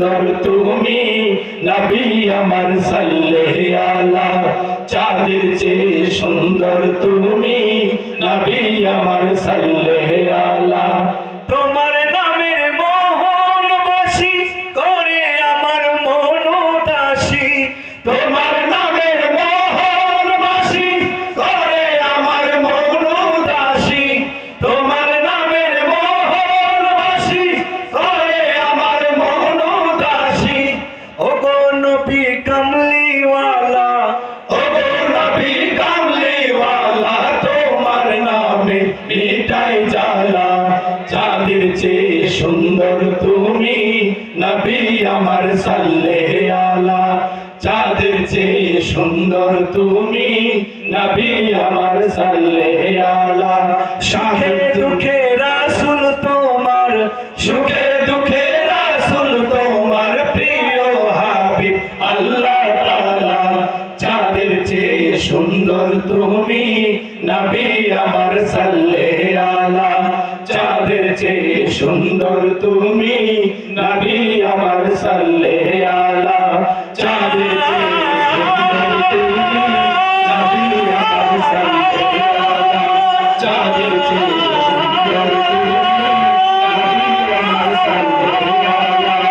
সুন্দর তুমি নবী আমার সাল্লে আলা চাঁদের চেয়ে সুন্দর তুমি নবী আমার সাল্লে আলা তোমার নামের মোহন বাসি করে আমার মন উদাসী তোমার নামের মোহন বাসি করে আমার মন উদাসী তোমার নামের মোহন বাসি করে আমার মন উদাসী ওগো নবী কামলিওয়ালা ওগো নবী কামলিওয়ালা তোমার নামে মিটাই জ্বালা চাঁদের চেয়ে সুন্দর তুমি নবী আমার সাল্লে আলা চাঁদের চেয়ে সুন্দর তুমি নবী আমার সাল্লে আলা শাহে দুঃখে রাসূল তোমার সুখে দুঃখে রাসূল তোমার প্রিয় হাবিব আল্লাহ তাআলা চাঁদের চেয়ে সুন্দর তুমি নবী আমার সাল্লে আলা চাঁদের চেয়ে সুন্দর তুমি নবী আমার সাল্লে আলা